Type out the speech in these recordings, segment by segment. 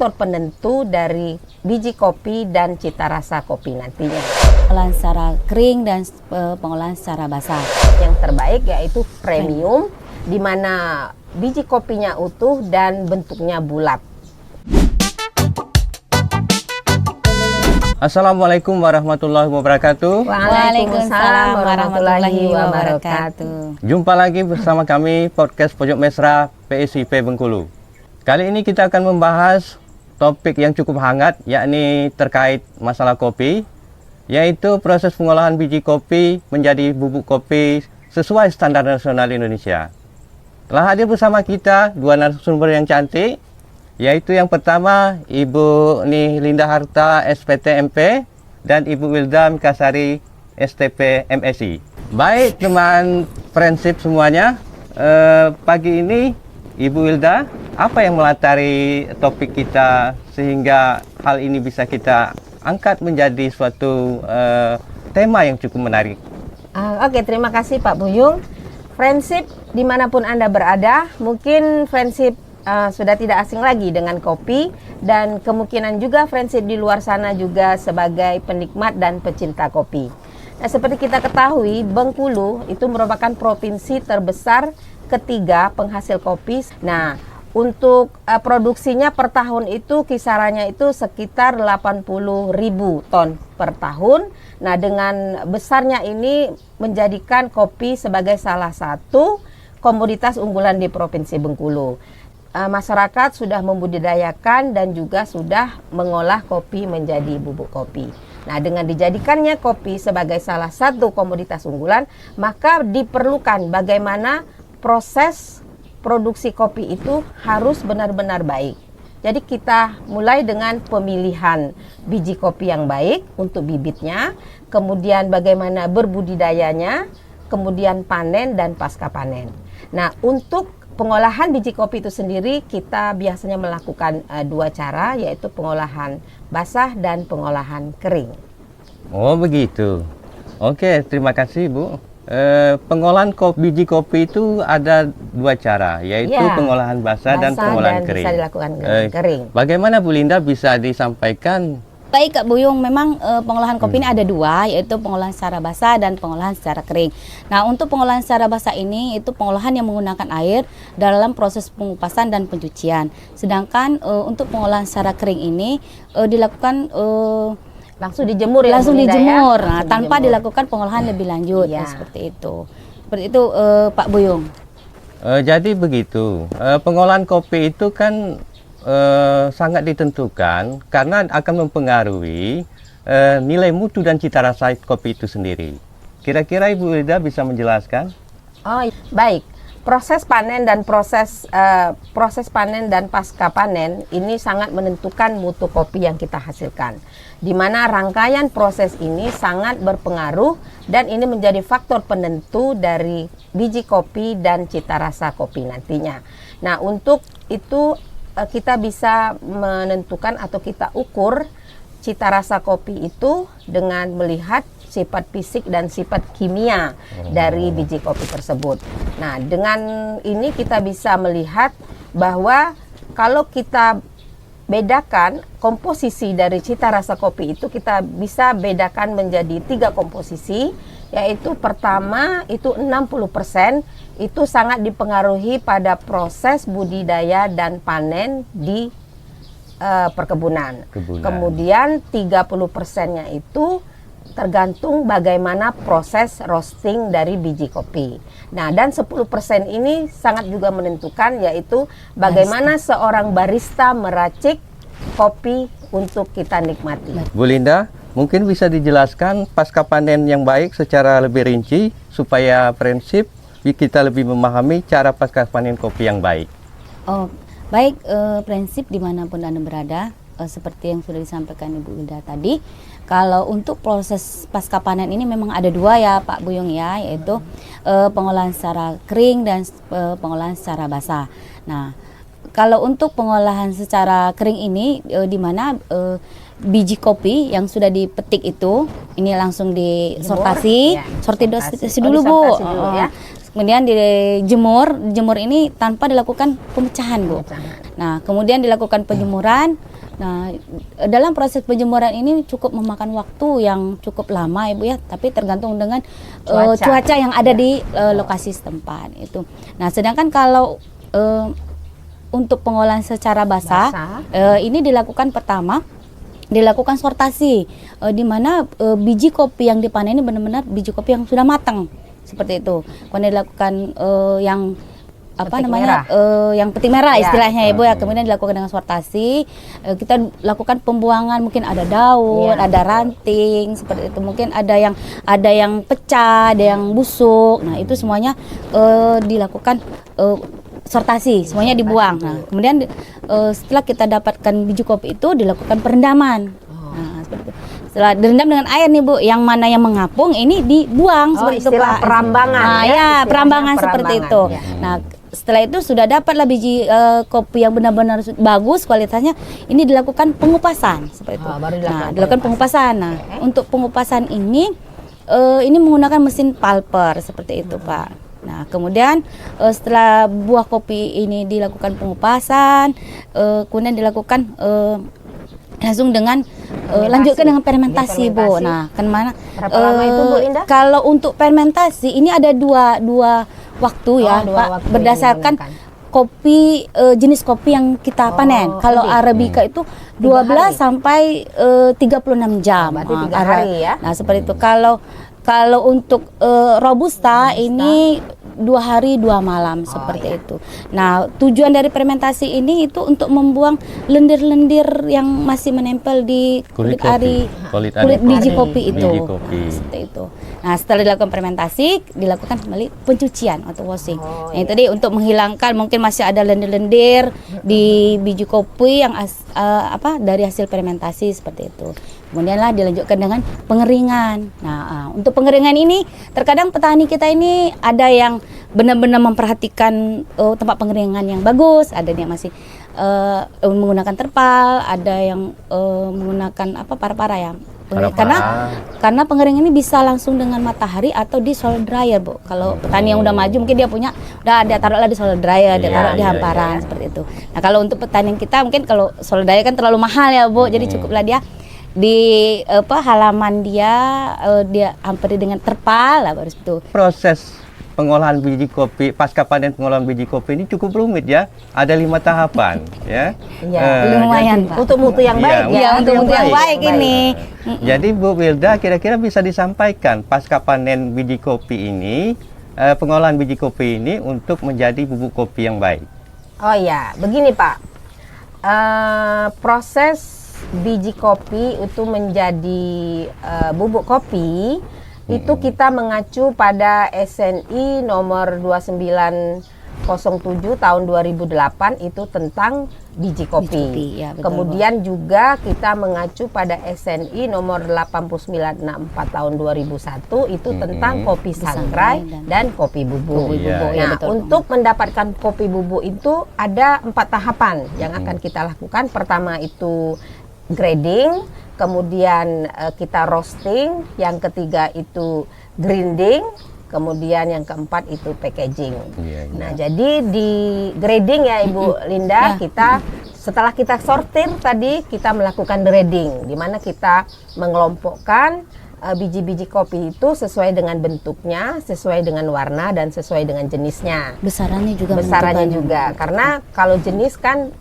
faktor penentu dari biji kopi dan cita rasa kopi nantinya. Pengolahan secara kering dan pengolahan secara basah. Yang terbaik yaitu premium, di mana biji kopinya utuh dan bentuknya bulat. Assalamualaikum warahmatullahi wabarakatuh. Waalaikumsalam warahmatullahi wabarakatuh. Jumpa lagi bersama kami podcast Pojok Mesra PSIP Bengkulu. Kali ini kita akan membahas topik yang cukup hangat, yakni terkait masalah kopi, yaitu proses pengolahan biji kopi menjadi bubuk kopi sesuai standar nasional Indonesia. Telah hadir bersama kita dua narasumber yang cantik, yaitu yang pertama Ibu Linda Harta SPT MP dan Ibu Wilda Mikasari STP MSI. Baik teman prinsip semuanya, pagi ini Ibu Wilda, apa yang melatari topik kita sehingga hal ini bisa kita angkat menjadi suatu tema yang cukup menarik? Oke, terima kasih Pak Buyung. Prinsip dimanapun Anda berada, mungkin prinsip sudah tidak asing lagi dengan kopi, dan kemungkinan juga friendship di luar sana juga sebagai penikmat dan pecinta kopi. Nah, seperti kita ketahui, Bengkulu itu merupakan provinsi terbesar ketiga penghasil kopi. Nah, untuk produksinya per tahun itu kisarannya itu sekitar 80.000 ton per tahun. Nah, dengan besarnya ini menjadikan kopi sebagai salah satu komoditas unggulan di Provinsi Bengkulu. Masyarakat sudah membudidayakan dan juga sudah mengolah kopi menjadi bubuk kopi. Nah, dengan dijadikannya kopi sebagai salah satu komoditas unggulan, maka diperlukan bagaimana proses produksi kopi itu harus benar-benar baik. Jadi kita mulai dengan pemilihan biji kopi yang baik untuk bibitnya, kemudian bagaimana berbudidayanya, kemudian panen dan pasca panen. Nah, untuk pengolahan biji kopi itu sendiri kita biasanya melakukan dua cara, yaitu pengolahan basah dan pengolahan kering. Oh begitu. Oke, terima kasih Bu. Pengolahan biji kopi itu ada dua cara, yaitu pengolahan basah dan pengolahan kering. Bisa dilakukan kering. Bagaimana Bu Linda bisa disampaikan? Baik Kak Buyung, memang pengolahan kopi ini ada dua, yaitu pengolahan secara basah dan pengolahan secara kering. Nah, untuk pengolahan secara basah ini itu pengolahan yang menggunakan air dalam proses pengupasan dan pencucian. Sedangkan untuk pengolahan secara kering ini dilakukan langsung dijemur ya, langsung dijemur. Ya? Nah, tanpa dilakukan pengolahan lebih lanjut. Ya. Seperti itu. Seperti itu Pak Buyung. Jadi begitu. Pengolahan kopi itu kan sangat ditentukan karena akan mempengaruhi nilai mutu dan cita rasa kopi itu sendiri. Kira-kira Ibu Wilda bisa menjelaskan? Oh, baik. Proses panen dan proses panen dan pasca panen ini sangat menentukan mutu kopi yang kita hasilkan. Di mana rangkaian proses ini sangat berpengaruh dan ini menjadi faktor penentu dari biji kopi dan cita rasa kopi nantinya. Nah, untuk itu kita bisa menentukan atau kita ukur cita rasa kopi itu dengan melihat sifat fisik dan sifat kimia dari biji kopi tersebut. Nah, dengan ini kita bisa melihat bahwa kalau kita bedakan komposisi dari cita rasa kopi itu, kita bisa bedakan menjadi 3 komposisi, yaitu pertama itu 60% itu sangat dipengaruhi pada proses budidaya dan panen di perkebunan. Kemudian 30%-nya itu tergantung bagaimana proses roasting dari biji kopi. Nah, dan 10% ini sangat juga menentukan, yaitu bagaimana seorang barista meracik kopi untuk kita nikmati. Bu Linda, mungkin bisa dijelaskan pasca panen yang baik secara lebih rinci supaya prinsip kita lebih memahami cara pasca panen kopi yang baik. Oh, baik, prinsip dimanapun Anda berada, seperti yang sudah disampaikan Ibu Wilda tadi, kalau untuk proses pasca panen ini memang ada dua ya Pak Buyung ya, yaitu pengolahan secara kering dan pengolahan secara basah. Nah, kalau untuk pengolahan secara kering ini di mana biji kopi yang sudah dipetik itu ini langsung disortasi, sortasi dulu Bu. Ya. kemudian dijemur. Jemur ini tanpa dilakukan pemecahan, Bu. Nah, kemudian dilakukan penjemuran. Nah, dalam proses penjemuran ini cukup memakan waktu yang cukup lama, Ibu ya, tapi tergantung dengan cuaca yang ada di lokasi setempat itu. Nah, sedangkan kalau untuk pengolahan secara basah, ini dilakukan pertama dilakukan sortasi, di mana biji kopi yang dipanen ini benar-benar biji kopi yang sudah matang seperti itu. Kemudian dilakukan yang yang peti merah istilahnya, Ibu ya. Kemudian dilakukan dengan sortasi, kita lakukan pembuangan, mungkin ada daun, ada ranting seperti itu, mungkin ada yang pecah, ada yang busuk. Nah, itu semuanya dilakukan sortasi, semuanya dibuang. Nah, kemudian setelah kita dapatkan biji kopi itu dilakukan perendaman. Nah, seperti itu. Setelah direndam dengan air nih, Bu, yang mana yang mengapung ini dibuang seperti itu, Pak. Perambangan. Nah, ya, perambangan seperti itu. Ya. Nah, setelah itu sudah dapatlah biji kopi yang benar-benar bagus kualitasnya, ini dilakukan pengupasan seperti itu. Dilakukan pengupasan. Nah, untuk pengupasan ini menggunakan mesin pulper seperti itu, Pak. Nah, kemudian setelah buah kopi ini dilakukan pengupasan, kemudian dilakukan langsung dengan lanjutkan dengan fermentasi, Bu. Nah, kan mana? Berapa lama itu, Bu Linda? Kalau untuk fermentasi ini ada dua waktu ya, Pak, waktu berdasarkan kopi jenis kopi yang kita panen. Kalau Arabica itu 12 sampai 36 jam. Berarti 3 hari ya. Nah, seperti itu. Kalau untuk Robusta ini 2 hari 2 malam seperti itu. Nah, tujuan dari fermentasi ini itu untuk membuang lendir-lendir yang masih menempel di kulit biji kopi itu. Nah, seperti itu. Nah, setelah dilakukan fermentasi, dilakukan kembali pencucian atau washing. Nah, itu tadi untuk menghilangkan mungkin masih ada lendir-lendir di biji kopi yang dari hasil fermentasi seperti itu. Kemudianlah dilanjutkan dengan pengeringan. Nah, untuk pengeringan ini terkadang petani kita ini ada yang benar-benar memperhatikan tempat pengeringan yang bagus, ada yang masih menggunakan terpal, ada yang menggunakan para-para ya. Karena pengeringan ini bisa langsung dengan matahari atau di solar dryer, Bu. Kalau petani yang udah maju mungkin dia punya ada taruhlah di solar dryer, dia taruh di hamparan seperti itu. Nah, kalau untuk petani kita mungkin kalau solar dryer kan terlalu mahal ya, Bu. Jadi cukuplah dia di halaman dia hampiri dengan terpal lah, baru itu. Proses pengolahan biji kopi, pasca panen pengolahan biji kopi ini cukup rumit ya. Ada 5 tahapan ya. Lumayan, Pak. Untuk mutu yang baik untuk mutu yang baik ini. Jadi Bu Wilda kira-kira bisa disampaikan pasca panen biji kopi ini, pengolahan biji kopi ini untuk menjadi bubuk kopi yang baik. Oh ya, begini Pak. Proses biji kopi itu menjadi bubuk kopi itu kita mengacu pada SNI nomor 2907 tahun 2008 itu tentang biji kopi. Ya, betul, kemudian juga kita mengacu pada SNI nomor 8964 tahun 2001 itu tentang kopi sangrai dan kopi bubuk. Nah, untuk mendapatkan kopi bubuk itu ada 4 tahapan yang akan kita lakukan. Pertama itu grading, kemudian kita roasting, yang ketiga itu grinding, kemudian yang keempat itu packaging. Nah, jadi di grading ya Ibu Linda, kita setelah kita sortir tadi kita melakukan grading, di mana kita mengelompokkan biji-biji kopi itu sesuai dengan bentuknya, sesuai dengan warna dan sesuai dengan jenisnya. Besarannya juga, karena kalau jenis kan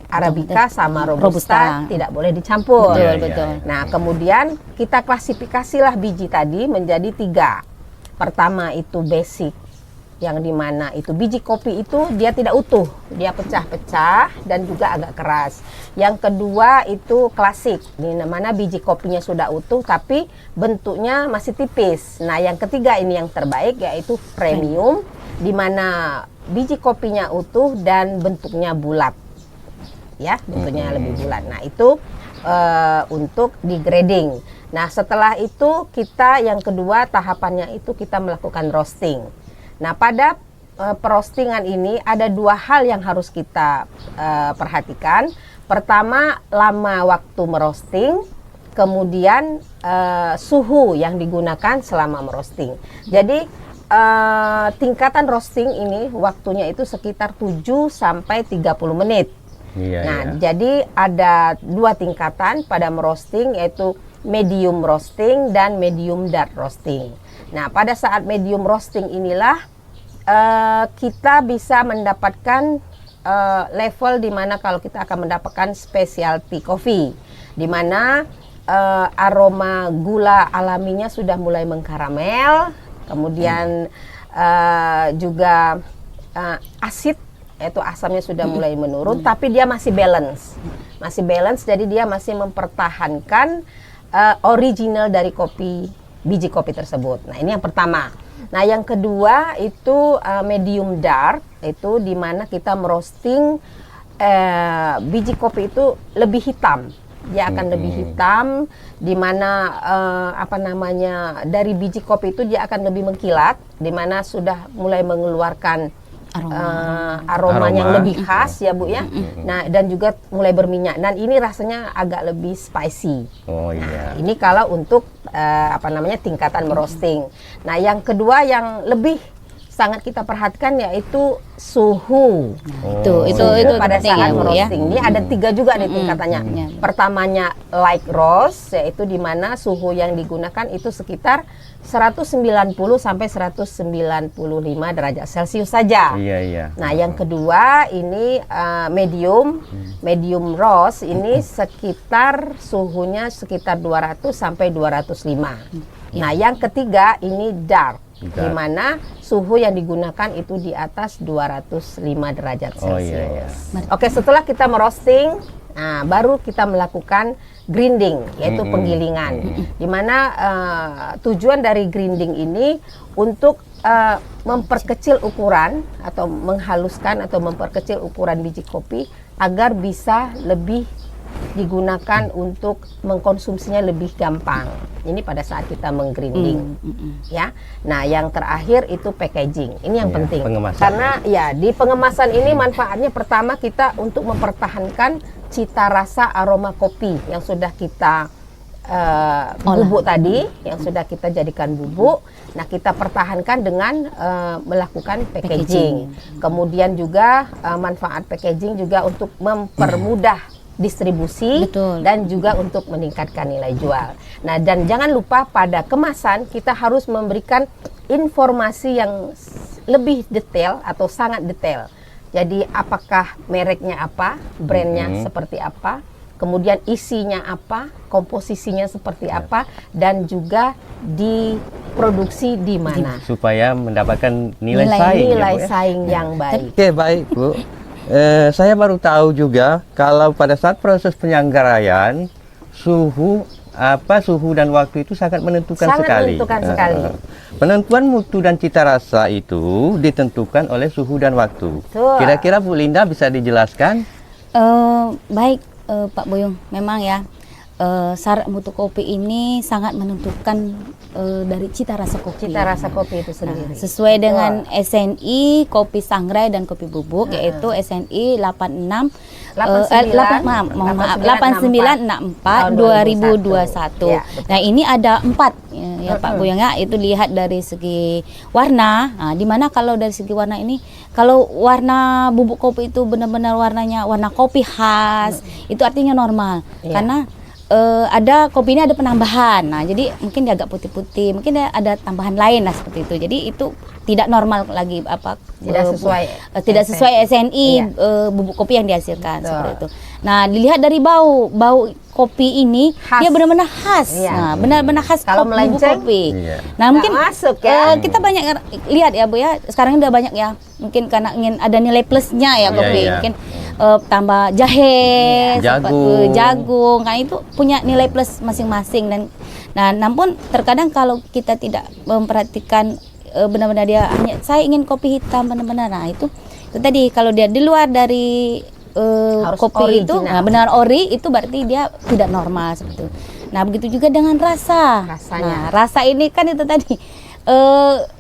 Arabica sama Robusta tidak boleh dicampur. Betul. Nah, kemudian kita klasifikasilah biji tadi menjadi 3. Pertama itu basic, yang dimana itu biji kopi itu dia tidak utuh, dia pecah-pecah dan juga agak keras. Yang kedua itu klasik, di mana biji kopinya sudah utuh tapi bentuknya masih tipis. Nah, yang ketiga ini yang terbaik yaitu premium, di mana biji kopinya utuh dan bentuknya bulat. Ya, bentuknya lebih bulat. Nah, itu untuk di grading. Nah, setelah itu kita yang kedua tahapannya itu kita melakukan roasting. Nah, pada perostingan ini ada 2 hal yang harus kita perhatikan. Pertama, lama waktu merosting, kemudian suhu yang digunakan selama merosting. Jadi tingkatan roasting ini waktunya itu sekitar 7 sampai 30 menit. Iya, Nah, iya. jadi ada 2 tingkatan pada merosting, yaitu medium roasting dan medium dark roasting. Nah, pada saat medium roasting inilah kita bisa mendapatkan level di mana kalau kita akan mendapatkan specialty coffee, di mana aroma gula alaminya sudah mulai mengkaramel, kemudian juga asid, yaitu asamnya sudah mulai menurun, tapi dia masih balance, jadi dia masih mempertahankan original dari biji kopi tersebut. Nah, ini yang pertama. Nah, yang kedua itu medium dark, itu di mana kita merosting biji kopi itu lebih hitam. Dia akan lebih hitam, di mana dari biji kopi itu dia akan lebih mengkilat, di mana sudah mulai mengeluarkan aroma yang lebih khas ya Bu ya. Nah, dan juga mulai berminyak, dan ini rasanya agak lebih spicy. Oh iya. Ini kalau untuk tingkatan merosting. Nah, yang kedua yang lebih sangat kita perhatikan yaitu suhu. Itu Pada penting saat ya, Bu, ya. merosting. Ini ada 3 juga nih tingkatannya. Pertamanya light roast, yaitu di mana suhu yang digunakan itu sekitar 190 sampai 195 derajat Celcius saja. Iya, iya. Nah, yang kedua ini medium roast, ini sekitar suhunya sekitar 200 sampai 205. Nah, yang ketiga ini dark, di mana suhu yang digunakan itu di atas 205 derajat Celcius. Oh iya, iya. Oke, setelah kita merosting, nah, baru kita melakukan grinding, yaitu penggilingan. Di mana tujuan dari grinding ini untuk memperkecil ukuran atau menghaluskan atau memperkecil ukuran biji kopi agar bisa lebih digunakan untuk mengkonsumsinya lebih gampang. Ini pada saat kita menggrinding, ya. Nah, yang terakhir itu packaging. Ini yang penting. Pengemasan. Karena ya di pengemasan ini manfaatnya pertama kita untuk mempertahankan cita rasa aroma kopi yang sudah kita bubuk tadi, yang sudah kita jadikan bubuk. Nah, kita pertahankan dengan melakukan packaging. Kemudian juga manfaat packaging juga untuk mempermudah distribusi. Betul. Dan juga untuk meningkatkan nilai jual. Nah, dan jangan lupa pada kemasan kita harus memberikan informasi yang lebih detail atau sangat detail. Jadi apakah mereknya apa, brandnya seperti apa, kemudian isinya apa, komposisinya seperti apa, dan juga diproduksi di mana. Supaya mendapatkan nilai Nilai saing, ya, Bu, ya? saing yang baik. Oke, baik Bu. Saya baru tahu juga kalau pada saat proses penyanggaraian suhu dan waktu itu sangat menentukan Sangat sekali. menentukan sekali. Penentuan mutu dan cita rasa itu ditentukan oleh suhu dan waktu. Betul. Kira-kira Bu Linda bisa dijelaskan? Baik, Pak Buyung, memang ya syarat mutu kopi ini sangat menentukan dari cita rasa kopi. Cita rasa kopi itu sendiri. Sesuai dengan SNI kopi sangrai dan kopi bubuk, yaitu SNI 8964 2021. Ya, nah, ini ada 4 ya Pak Buyung ya. Itu lihat dari segi warna. Nah, di mana kalau dari segi warna ini, kalau warna bubuk kopi itu benar-benar warnanya warna kopi khas, itu artinya normal. Karena ada kopi ini ada penambahan. Nah, jadi mungkin dia agak putih-putih, mungkin dia ada tambahan lain lah seperti itu. Jadi itu tidak normal lagi tidak sesuai SNI bubuk kopi yang dihasilkan seperti itu. Nah, dilihat dari bau kopi ini khas. Dia benar-benar khas. Nah, benar-benar khas kalau bubuk kopi. Nah, mungkin masuk ya. Kita banyak lihat ya Bu ya. Sekarang udah banyak ya. Mungkin karena ingin ada nilai plusnya ya kopi. Mungkin tambah jahe, jagung. Nah, itu punya nilai plus masing-masing. Dan namun terkadang kalau kita tidak memperhatikan benar-benar dia hanya saya ingin kopi hitam benar-benar. Nah, itu tadi kalau dia di luar dari kopi original. itu, nah benar ori itu berarti dia tidak normal seperti itu. Nah, begitu juga dengan rasanya. Nah, rasa ini kan itu tadi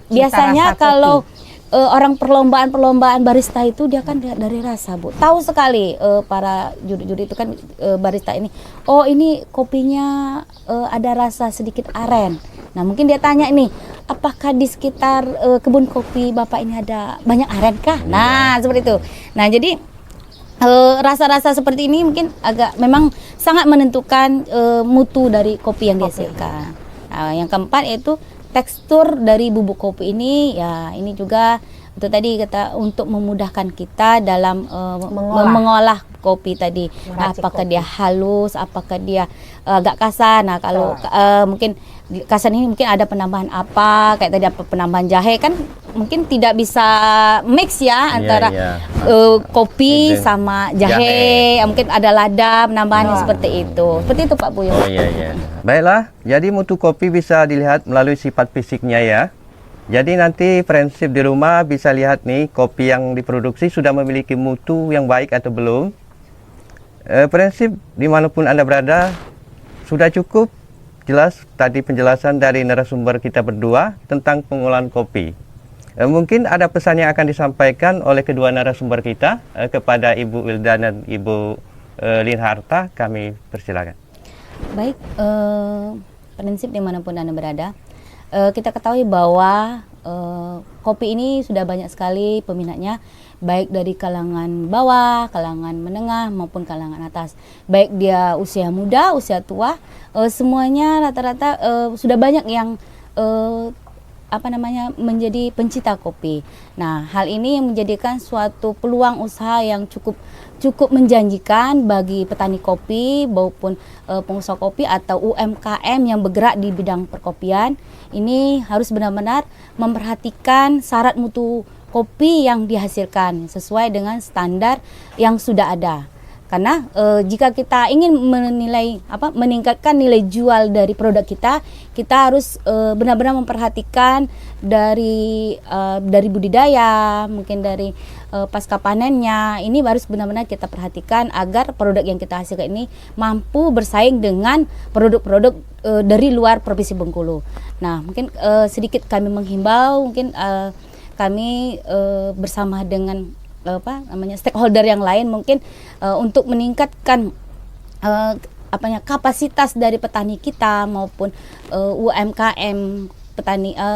biasanya kalau orang perlombaan barista itu dia kan dari rasa, Bu. Tahu sekali para juri-juri itu kan barista ini. Oh, ini kopinya ada rasa sedikit aren. Nah, mungkin dia tanya nih, apakah di sekitar kebun kopi Bapak ini ada banyak aren kah? Nah, seperti itu. Nah, jadi rasa-rasa seperti ini mungkin agak memang sangat menentukan mutu dari kopi yang dihasilkan. Nah, yang keempat yaitu tekstur dari bubuk kopi ini, ya ini juga itu tadi kata untuk memudahkan kita dalam mengolah kopi tadi. Nah, apakah dia halus, apakah dia agak kasar. Nah, kalau mungkin kasar ini mungkin ada penambahan apa, kayak tadi apa penambahan jahe kan mungkin tidak bisa mix ya antara kopi sama jahe. Mungkin ada lada penambahan seperti itu. Seperti itu Pak Buyung. Oh iya. Baiklah, jadi mutu kopi bisa dilihat melalui sifat fisiknya ya. Jadi nanti prinsip di rumah bisa lihat nih kopi yang diproduksi sudah memiliki mutu yang baik atau belum. Prinsip dimanapun Anda berada sudah cukup jelas tadi penjelasan dari narasumber kita berdua tentang pengolahan kopi. Mungkin ada pesan yang akan disampaikan oleh kedua narasumber kita kepada Ibu Wilda dan Ibu Linharta. Kami persilakan. Baik, prinsip dimanapun Anda berada, kita ketahui bahwa kopi ini sudah banyak sekali peminatnya, baik dari kalangan bawah, kalangan menengah maupun kalangan atas. Baik dia usia muda, usia tua, semuanya rata-rata sudah banyak yang menjadi pencinta kopi. Nah, hal ini yang menjadikan suatu peluang usaha yang cukup menjanjikan bagi petani kopi maupun pengusaha kopi atau UMKM yang bergerak di bidang perkopian. Ini harus benar-benar memperhatikan syarat mutu kopi yang dihasilkan sesuai dengan standar yang sudah ada. Karena jika kita ingin meningkatkan nilai jual dari produk kita, kita harus benar-benar memperhatikan dari budidaya, mungkin dari pasca panennya. Ini harus benar-benar kita perhatikan agar produk yang kita hasilkan ini mampu bersaing dengan produk-produk dari luar Provinsi Bengkulu. Nah, mungkin sedikit kami menghimbau, mungkin kami bersama dengan stakeholder yang lain mungkin untuk meningkatkan kapasitas dari petani kita maupun UMKM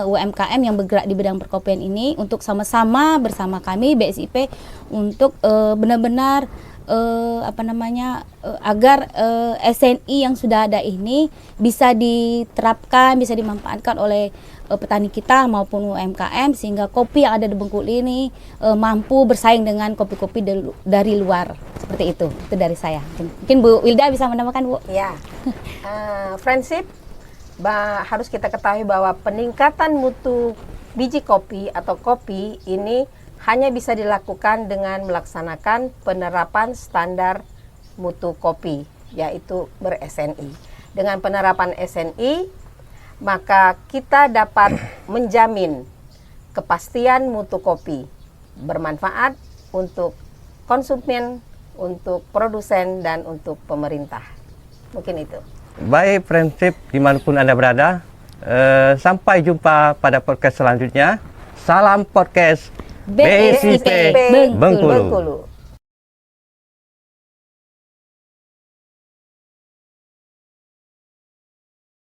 UMKM yang bergerak di bidang perkopian ini untuk sama-sama bersama kami BSIP untuk benar-benar agar SNI yang sudah ada ini bisa diterapkan, bisa dimanfaatkan oleh petani kita maupun UMKM sehingga kopi yang ada di Bengkulu ini mampu bersaing dengan kopi-kopi dari luar. Seperti itu dari saya. Mungkin Bu Wilda bisa menambahkan, Bu? Ya, friendship harus kita ketahui bahwa peningkatan mutu biji kopi atau kopi ini hanya bisa dilakukan dengan melaksanakan penerapan standar mutu kopi, yaitu ber-SNI. Dengan penerapan SNI, maka kita dapat menjamin kepastian mutu kopi bermanfaat untuk konsumen, untuk produsen, dan untuk pemerintah. Mungkin itu. Baik, prinsip dimanapun Anda berada, sampai jumpa pada podcast selanjutnya. Salam podcast BSIP Bengkulu.